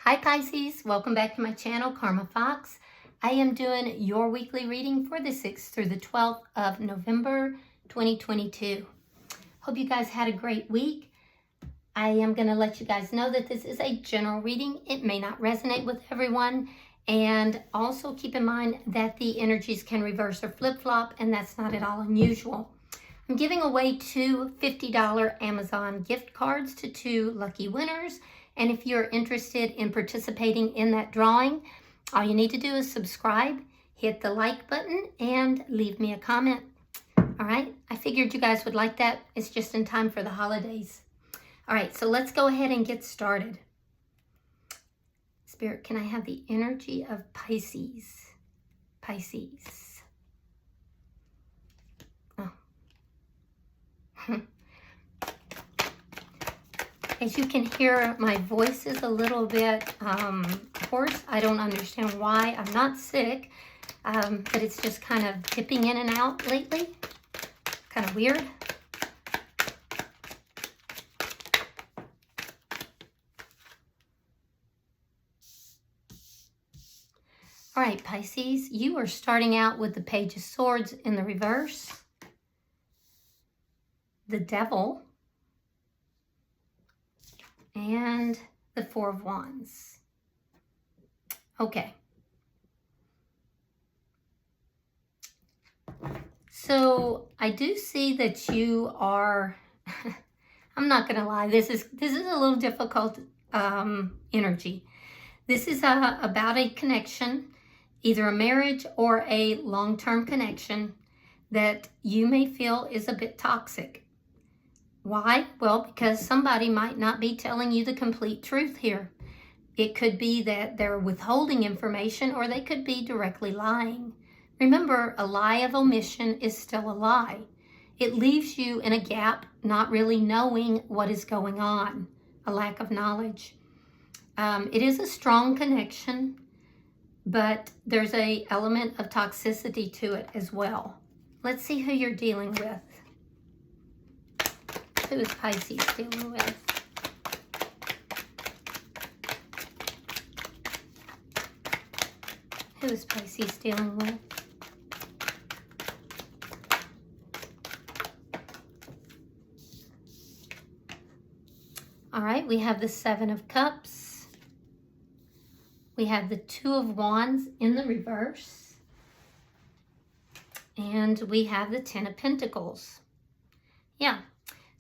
Hi Pisces, welcome back to my channel, Karma Fox. I am doing your weekly reading for the 6th through the 12th of November 2022. Hope you guys had a great week. I am going to let you guys know that this is a general reading. It may not resonate with everyone. And also keep in mind that the energies can reverse or flip-flop, and that's not at all unusual. I'm giving away two $50 Amazon gift cards to two lucky winners. And if you're interested in participating in that drawing, all you need to do is subscribe, hit the like button, and leave me a comment. All right, I figured you guys would like that. It's just in time for the holidays. All right, so let's go ahead and get started. Spirit, can I have the energy of Pisces? Pisces. Oh. As you can hear, my voice is a little bit hoarse. I don't understand why. I'm not sick, but it's just kind of dipping in and out lately. Kind of weird. All right, Pisces, you are starting out with the Page of Swords in the reverse, the Devil, and the Four of Wands. Okay. So I do see that you are, I'm not going to lie, this is a little difficult energy. This is about a connection, either a marriage or a long-term connection that you may feel is a bit toxic. Why? Well, because somebody might not be telling you the complete truth here. It could be that they're withholding information, or they could be directly lying. Remember, a lie of omission is still a lie. It leaves you in a gap, not really knowing what is going on, a lack of knowledge. It is a strong connection, but there's an element of toxicity to it as well. Let's see who you're dealing with. Who is Pisces dealing with? Who is Pisces dealing with? All right, we have the Seven of Cups. We have the Two of Wands in the reverse. And we have the Ten of Pentacles. Yeah.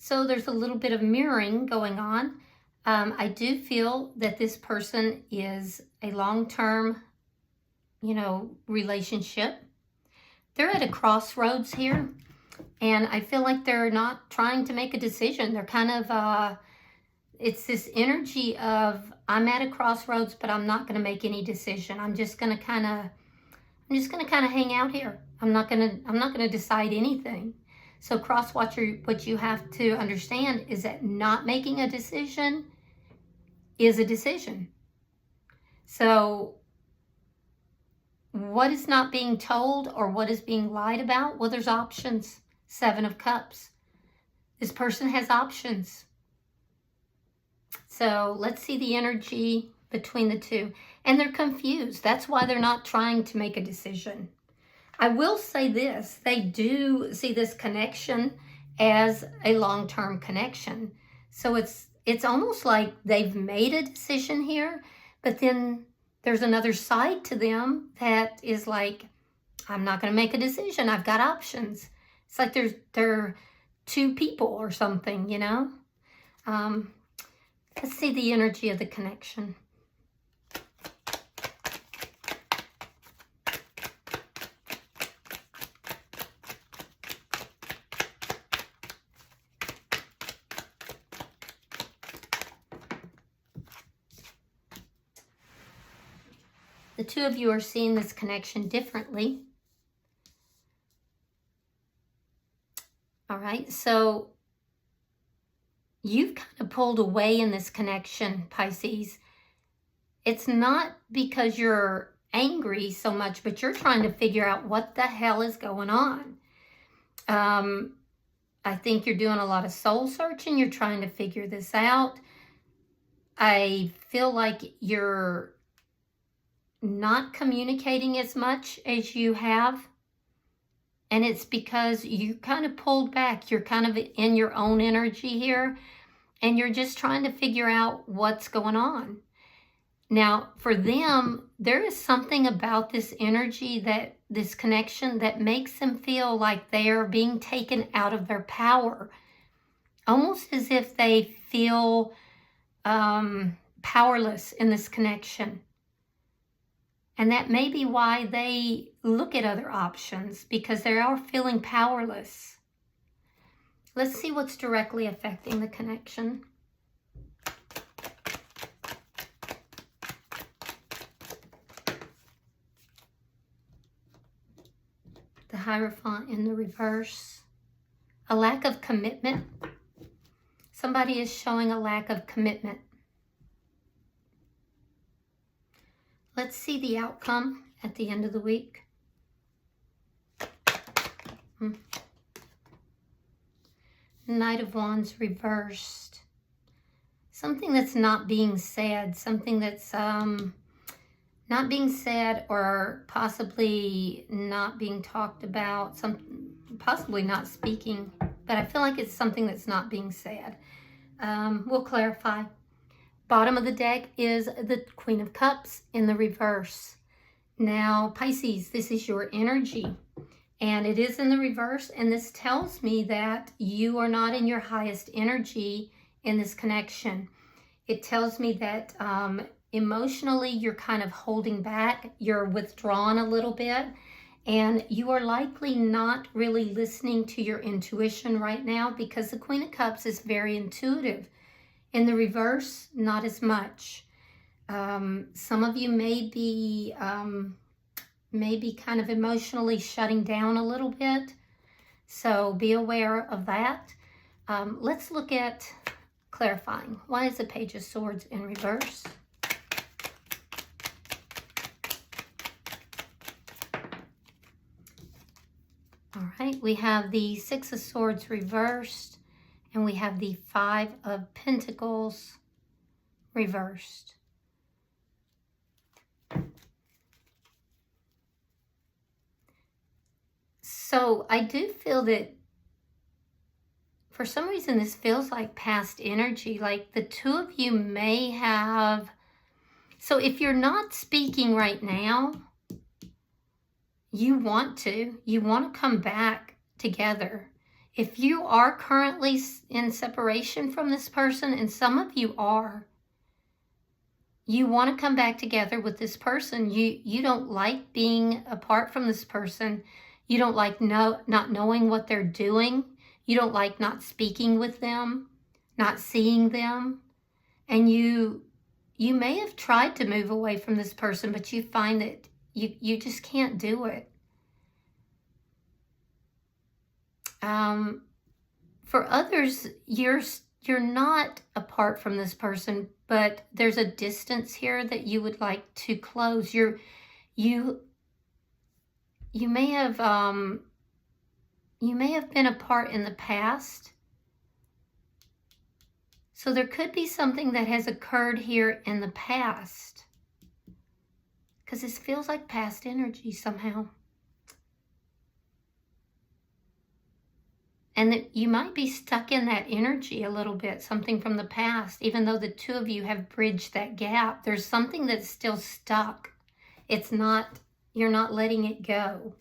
So there's a little bit of mirroring going on. I do feel that this person is a long-term, relationship. They're at a crossroads here, and I feel like they're not trying to make a decision. They're kind of, it's this energy of, I'm at a crossroads, but I'm not going to make any decision. I'm just going to kind of hang out here. I'm not going to decide anything. So cross-watcher, what you have to understand is that not making a decision is a decision. So what is not being told or what is being lied about? Well, there's options. Seven of Cups. This person has options. So let's see the energy between the two. And they're confused. That's why they're not trying to make a decision. I will say this, they do see this connection as a long-term connection. So it's almost like they've made a decision here, but then there's another side to them that is like, I'm not going to make a decision. I've got options. It's like they're two people or something, Let's see the energy of the connection. The two of you are seeing this connection differently. All right, so you've kind of pulled away in this connection, Pisces. It's not because you're angry so much, but you're trying to figure out what the hell is going on. I think you're doing a lot of soul searching. You're trying to figure this out. I feel like you're not communicating as much as you have. And it's because you kind of pulled back. You're kind of in your own energy here. And you're just trying to figure out what's going on. Now, for them, there is something about this energy, that this connection, that makes them feel like they are being taken out of their power. Almost as if they feel powerless in this connection. And that may be why they look at other options, because they are feeling powerless. Let's see what's directly affecting the connection. The Hierophant in the reverse. A lack of commitment. Somebody is showing a lack of commitment. Let's see the outcome at the end of the week. Knight of Wands reversed. Something that's not being said. Something that's not being said, or possibly not being talked about. Possibly not speaking. But I feel like it's something that's not being said. We'll clarify. Bottom of the deck is the Queen of Cups in the reverse. Now, Pisces, this is your energy. And it is in the reverse. And this tells me that you are not in your highest energy in this connection. It tells me that emotionally you're kind of holding back. You're withdrawn a little bit. And you are likely not really listening to your intuition right now, because the Queen of Cups is very intuitive. In the reverse, not as much. Some of you may be kind of emotionally shutting down a little bit. So be aware of that. Let's look at clarifying. Why is the Page of Swords in reverse? All right, we have the Six of Swords reversed. And we have the Five of Pentacles reversed. So I do feel that for some reason this feels like past energy. Like the two of you may have... So if you're not speaking right now, you want to come back together. If you are currently in separation from this person, and some of you are, you want to come back together with this person. You don't like being apart from this person. You don't like not knowing what they're doing. You don't like not speaking with them, not seeing them. And you may have tried to move away from this person, but you find that you just can't do it. For others, you're not apart from this person, but there's a distance here that you would like to close. You may have been apart in the past. So there could be something that has occurred here in the past, because this feels like past energy somehow. And that you might be stuck in that energy a little bit, something from the past. Even though the two of you have bridged that gap, there's something that's still stuck. You're not letting it go.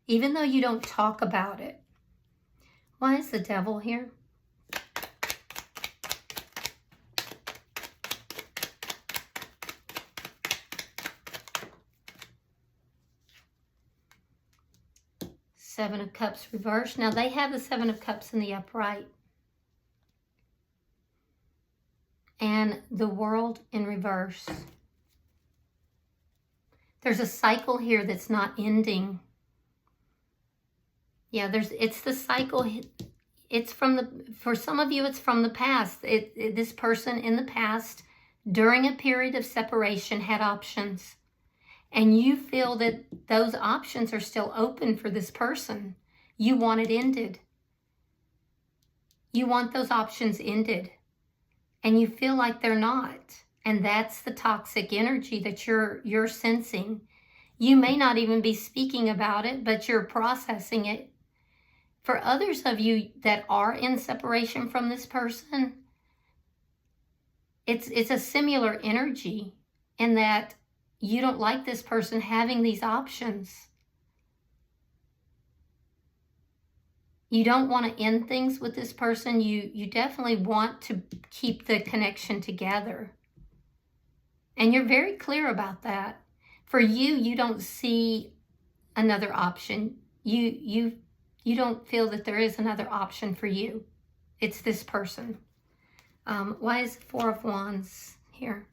Even though you don't talk about it. Why is the Devil here? Seven of Cups reversed. Now they have the Seven of Cups in the upright. And the World in reverse. There's a cycle here that's not ending. Yeah, it's the cycle. It's for some of you, it's from the past. This person in the past, during a period of separation, had options. And you feel that those options are still open for this person. You want it ended. You want those options ended. and you feel like they're not. And that's the toxic energy that you're sensing. You may not even be speaking about it, but you're processing it. For others of you that are in separation from this person, it's a similar energy in that you don't like this person having these options. You don't want to end things with this person. You definitely want to keep the connection together. And you're very clear about that. For you, you don't see another option. You don't feel that there is another option for you. It's this person. Why is the Four of Wands here?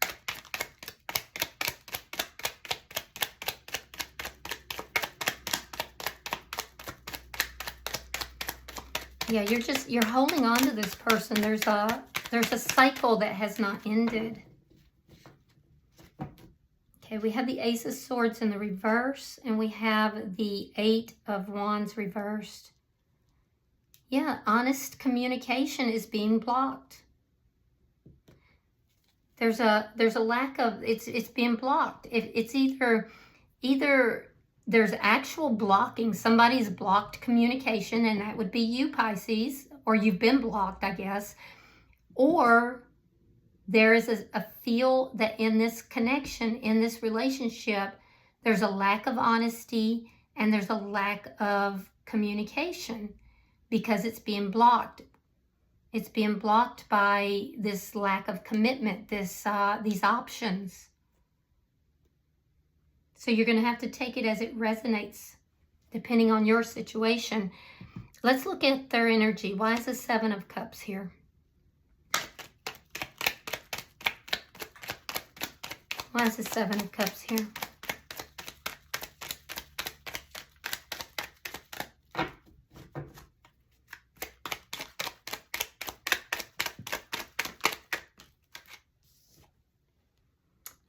Yeah, you're holding on to this person. There's a cycle that has not ended. Okay, we have the Ace of Swords in the reverse, and we have the Eight of Wands reversed. Yeah, honest communication is being blocked. There's a lack of, it's being blocked. It's either there's actual blocking, somebody's blocked communication, and that would be you, Pisces, or you've been blocked, I guess, or there is a feel that in this connection, in this relationship, there's a lack of honesty and there's a lack of communication because it's being blocked. It's being blocked by this lack of commitment, these options. So you're going to have to take it as it resonates, depending on your situation. Let's look at their energy. Why is the Seven of Cups here? Why is the Seven of Cups here?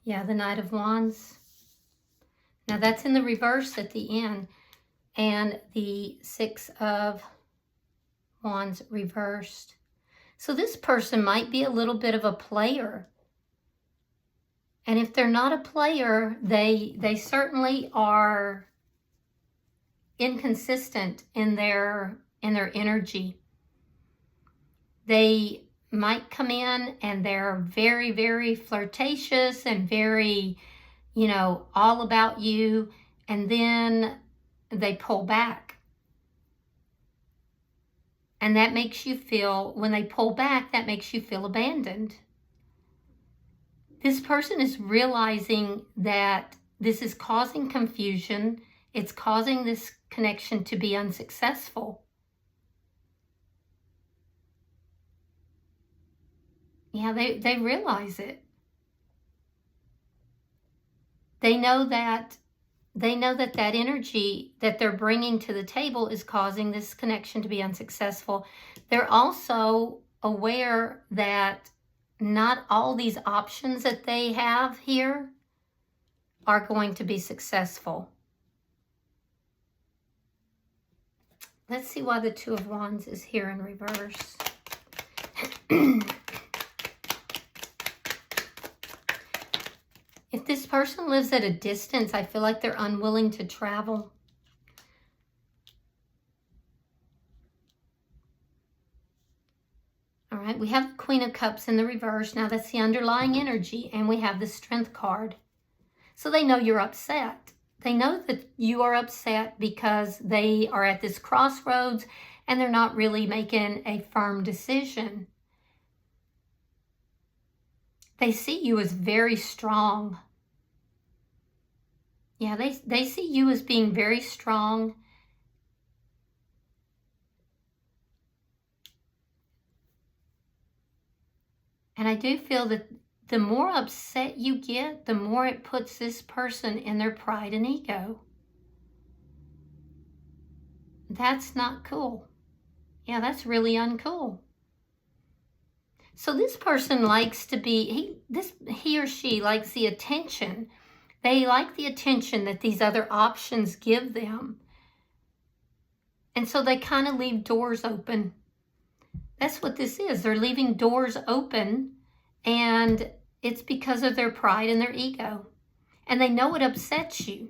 Yeah, the Knight of Wands. Now that's in the reverse at the end. And the Six of Wands reversed. So this person might be a little bit of a player. And if they're not a player, they certainly are inconsistent in their energy. They might come in and they're very, very flirtatious and very, all about you, and then they pull back. And that makes you feel, when they pull back, that makes you feel abandoned. This person is realizing that this is causing confusion. It's causing this connection to be unsuccessful. Yeah, they realize it. They know that that energy that they're bringing to the table is causing this connection to be unsuccessful. They're also aware that not all these options that they have here are going to be successful. Let's see why the Two of Wands is here in reverse. If this person lives at a distance, I feel like they're unwilling to travel. All right, we have the Queen of Cups in the reverse. Now that's the underlying energy, and we have the Strength card. So they know you're upset. They know that you are upset because they are at this crossroads and they're not really making a firm decision. They see you as very strong. Yeah, they see you as being very strong. And I do feel that the more upset you get, the more it puts this person in their pride and ego. That's not cool. Yeah, that's really uncool. So this person likes to be, he or she likes the attention. They like the attention that these other options give them. And so they kind of leave doors open. That's what this is. They're leaving doors open And it's because of their pride and their ego. And they know it upsets you.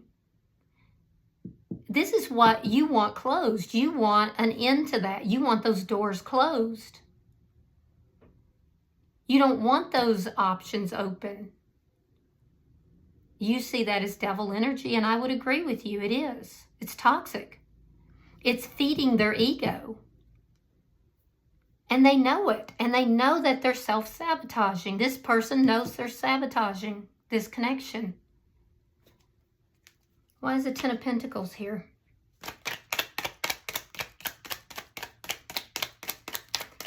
This is what you want closed. You want an end to that. You want those doors closed. You don't want those options open. You see that as devil energy, and I would agree with you. It is. It's toxic. It's feeding their ego. And they know it. And they know that they're self-sabotaging. This person knows they're sabotaging this connection. Why is the Ten of Pentacles here?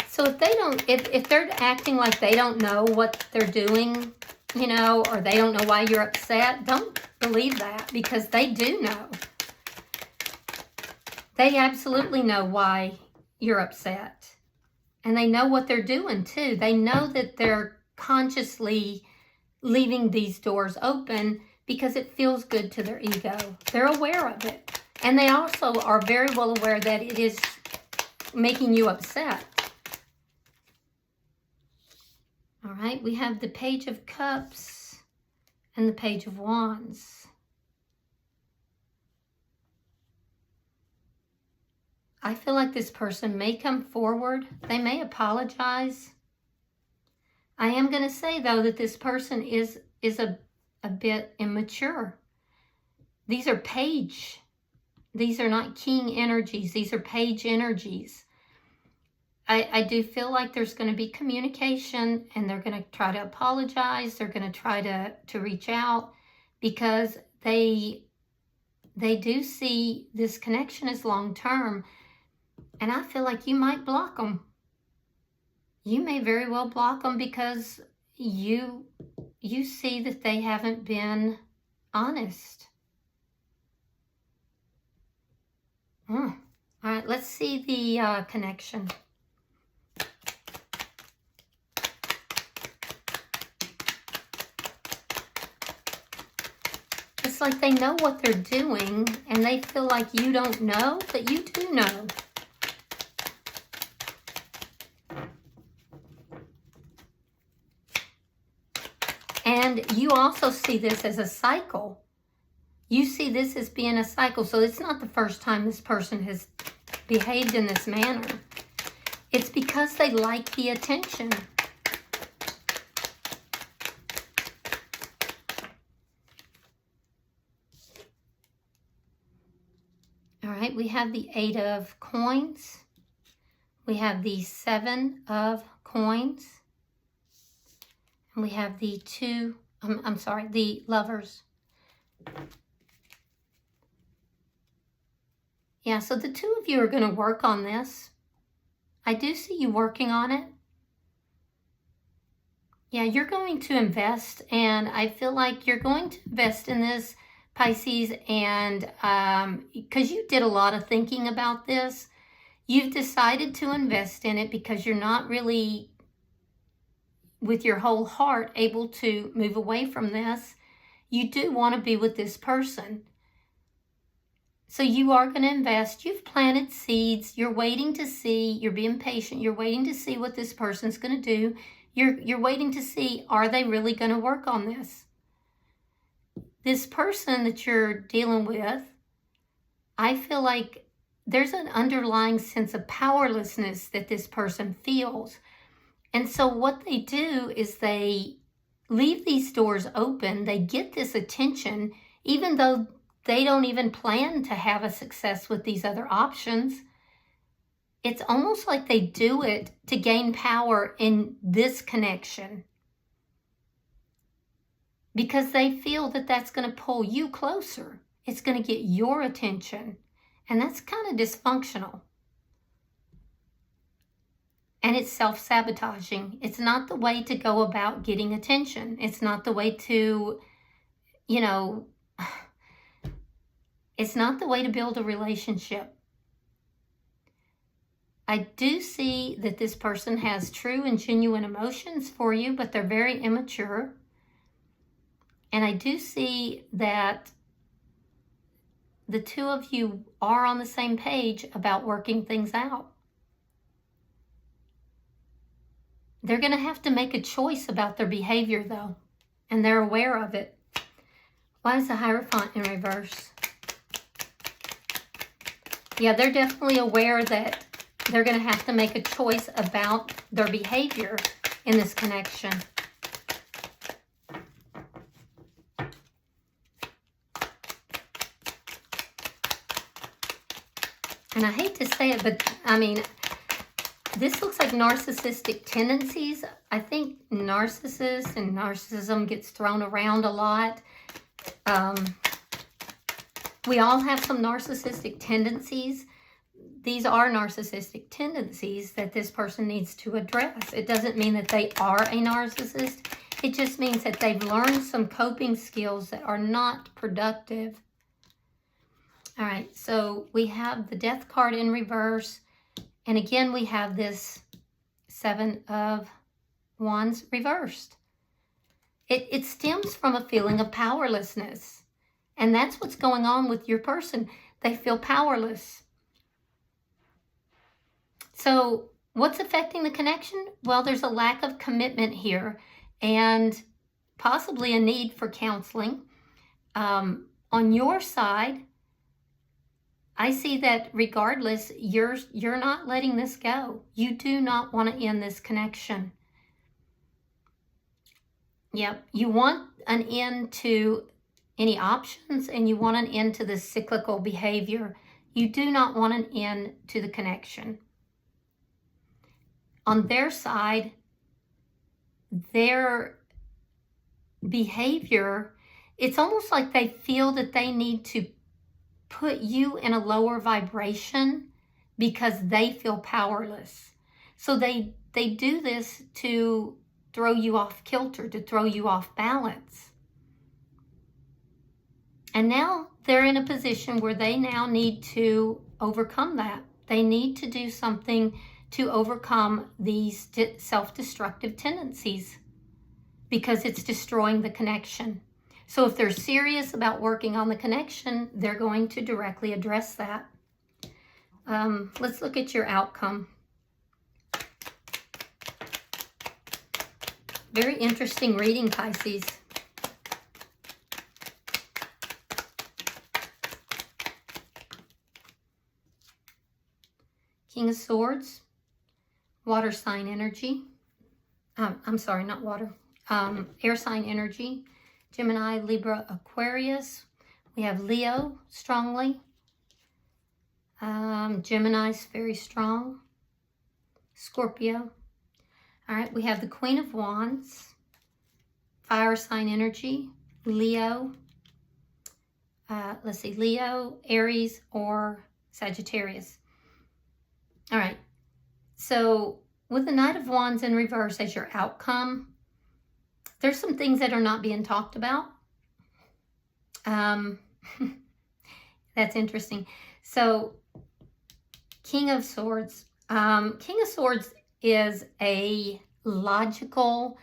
So if they don't, if they're acting like they don't know what they're doing, you know, or they don't know why you're upset, don't believe that, because they do know. They absolutely know why you're upset. And they know what they're doing too. They know that they're consciously leaving these doors open because it feels good to their ego. They're aware of it. And they also are very well aware that it is making you upset. All right, we have the Page of Cups and the Page of Wands. I feel like this person may come forward. They may apologize. I am going to say, though, that this person is a bit immature. These are page. These are not king energies. These are page energies. I do feel like there's going to be communication, and they're going to try to apologize. They're going to try to reach out, because they do see this connection as long-term. And I feel like you might block them. You may very well block them because you see that they haven't been honest. All right, let's see the connection. It's like they know what they're doing, and they feel like you don't know, but you do know. And you also see this as a cycle. You see this as being a cycle. So it's not the first time this person has behaved in this manner. It's because they like the attention. All right, we have the Eight of Coins. We have the Seven of Coins. And we have the the Lovers. Yeah, so the two of you are going to work on this. I do see you working on it. Yeah, you're going to invest, and I feel like you're going to invest in this, Pisces, and because you did a lot of thinking about this, you've decided to invest in it because you're not really, with your whole heart, able to move away from this. You do want to be with this person. So you are going to invest. You've planted seeds. You're waiting to see. You're being patient. You're waiting to see what this person's going to do. You're waiting to see, are they really going to work on this? This person that you're dealing with, I feel like there's an underlying sense of powerlessness that this person feels. And so what they do is they leave these doors open. They get this attention, even though they don't even plan to have a success with these other options. It's almost like they do it to gain power in this connection, because they feel that that's going to pull you closer. It's going to get your attention. And that's kind of dysfunctional. And it's self-sabotaging. It's not the way to go about getting attention. It's not the way to, it's not the way to build a relationship. I do see that this person has true and genuine emotions for you, but they're very immature. And I do see that the two of you are on the same page about working things out. They're going to have to make a choice about their behavior, though, and they're aware of it. Why is the Hierophant in reverse? Yeah, they're definitely aware that they're going to have to make a choice about their behavior in this connection. And I hate to say it, but I mean, this looks like narcissistic tendencies. I think narcissists and narcissism gets thrown around a lot. We all have some narcissistic tendencies. These are narcissistic tendencies that this person needs to address. It doesn't mean that they are a narcissist. It just means that they've learned some coping skills that are not productive. All right, so we have the Death card in reverse. And again, we have this Seven of Wands reversed. It stems from a feeling of powerlessness. And that's what's going on with your person. They feel powerless. So what's affecting the connection? Well, there's a lack of commitment here and possibly a need for counseling. On your side, I see that regardless, you're not letting this go. You do not want to end this connection. Yep, you want an end to any options and you want an end to this cyclical behavior. You do not want an end to the connection. On their side, their behavior, it's almost like they feel that they need to put you in a lower vibration because they feel powerless. So they do this to throw you off kilter, to throw you off balance. And now they're in a position where they now need to overcome that. They need to do something to overcome these self-destructive tendencies because it's destroying the connection. So if they're serious about working on the connection, they're going to directly address that. Let's look at your outcome. Very interesting reading, Pisces. King of Swords, water sign energy. I'm sorry, not water. Air sign energy. Gemini, Libra, Aquarius. We have Leo strongly. Gemini's very strong. Scorpio. All right, we have the Queen of Wands, fire sign energy, Leo. Let's see, Leo, Aries, or Sagittarius. All right, so with the Knight of Wands in reverse as your outcome, there's some things that are not being talked about. That's interesting. So, King of Swords. King of Swords is a logical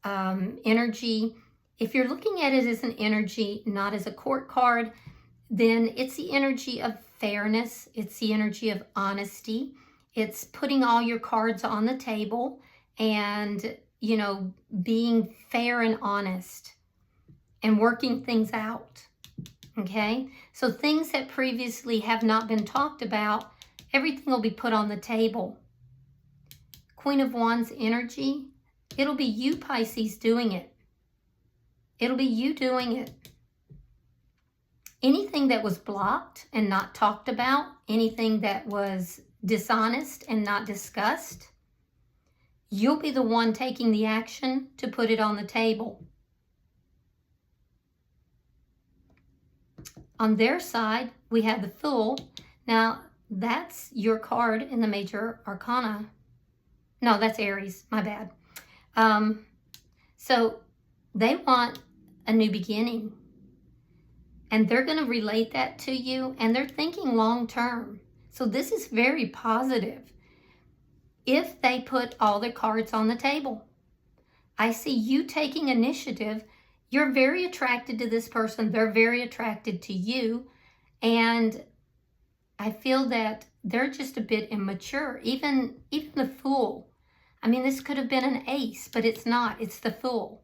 energy. If you're looking at it as an energy, not as a court card, then it's the energy of fairness. It's the energy of honesty. It's putting all your cards on the table and, you know, being fair and honest and working things out. Okay? So things that previously have not been talked about, everything will be put on the table. Queen of Wands energy, it'll be you, Pisces, doing it. It'll be you doing it. Anything that was blocked and not talked about, anything that was dishonest and not discussed, you'll be the one taking the action to put it on the table. On their side, we have the Fool. Now, that's your card in the Major Arcana. No, that's Aries. My bad. So they want a new beginning. And they're going to relate that to you. And they're thinking long term. So this is very positive. If they put all their cards on the table. I see you taking initiative. You're very attracted to this person. They're very attracted to you. And I feel that they're just a bit immature. Even the Fool. I I mean, this could have been an ace, but it's not. It's the Fool.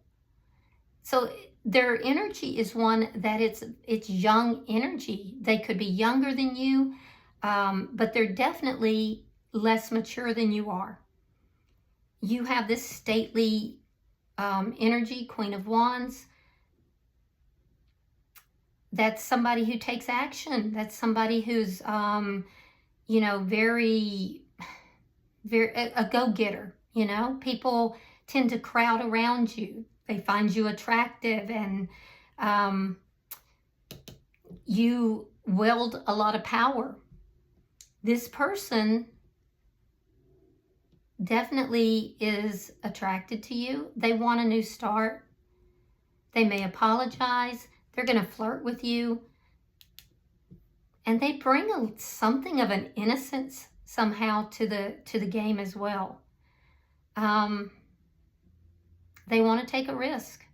So their energy is one that it's young energy. They could be younger than you, but they're definitely less mature than you are. You have this stately energy, Queen of Wands. That's somebody who takes action. That's somebody who's, you know, very a go-getter, you know. People tend to crowd around you. They find you attractive, and you wield a lot of power. This person definitely is attracted to you. They want a new start. They may apologize. They're going to flirt with you. And they bring something of an innocence somehow to the game as well. They want to take a risk.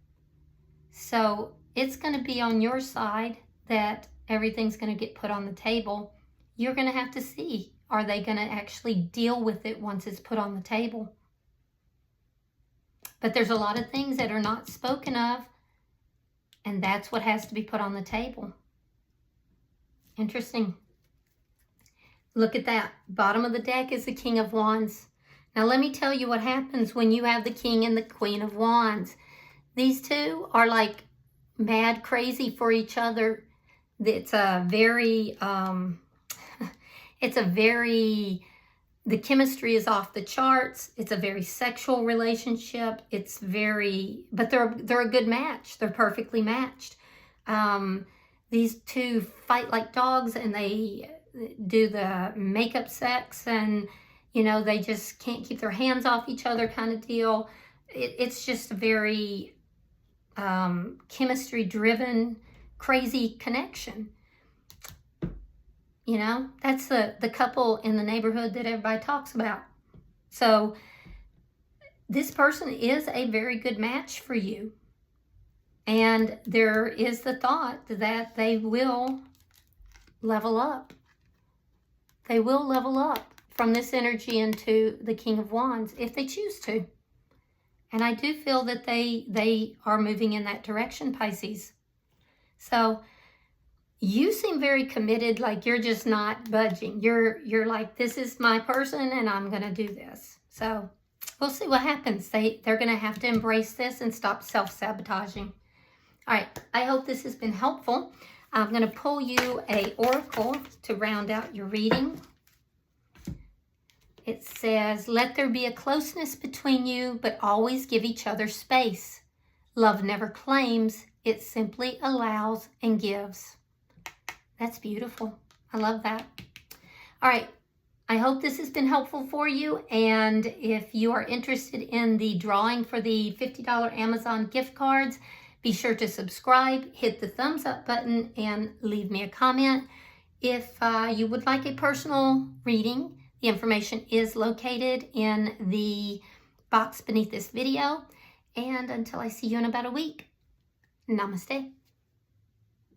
So it's going to be on your side that everything's going to get put on the table. You're going to have to see, are they going to actually deal with it once it's put on the table? But there's a lot of things that are not spoken of, and that's what has to be put on the table. Interesting. Look at that. Bottom of the deck is the King of Wands. Now let me tell you what happens when you have the King and the Queen of Wands. These two are like mad crazy for each other. It's a very, the chemistry is off the charts. It's a very sexual relationship. But they're a good match. They're perfectly matched. These two fight like dogs, and they do the makeup sex, and you know, they just can't keep their hands off each other kind of deal. It's just a very chemistry-driven, crazy connection. You know, that's the couple in the neighborhood that everybody talks about. So this person is a very good match for you. And there is the thought that they will level up. They will level up from this energy into the King of Wands if they choose to. And I do feel that they are moving in that direction, Pisces. So you seem very committed, like you're just not budging. You're like, this is my person and I'm going to do this. So we'll see what happens. They're going to have to embrace this and stop self-sabotaging. All right, I hope this has been helpful. I'm going to pull you an oracle to round out your reading. It says, let there be a closeness between you, but always give each other space. Love never claims, it simply allows and gives. That's beautiful. I love that. All right, I hope this has been helpful for you. And if you are interested in the drawing for the $50 Amazon gift cards, be sure to subscribe, hit the thumbs up button, and leave me a comment. If you would like a personal reading, the information is located in the box beneath this video. And until I see you in about a week, namaste.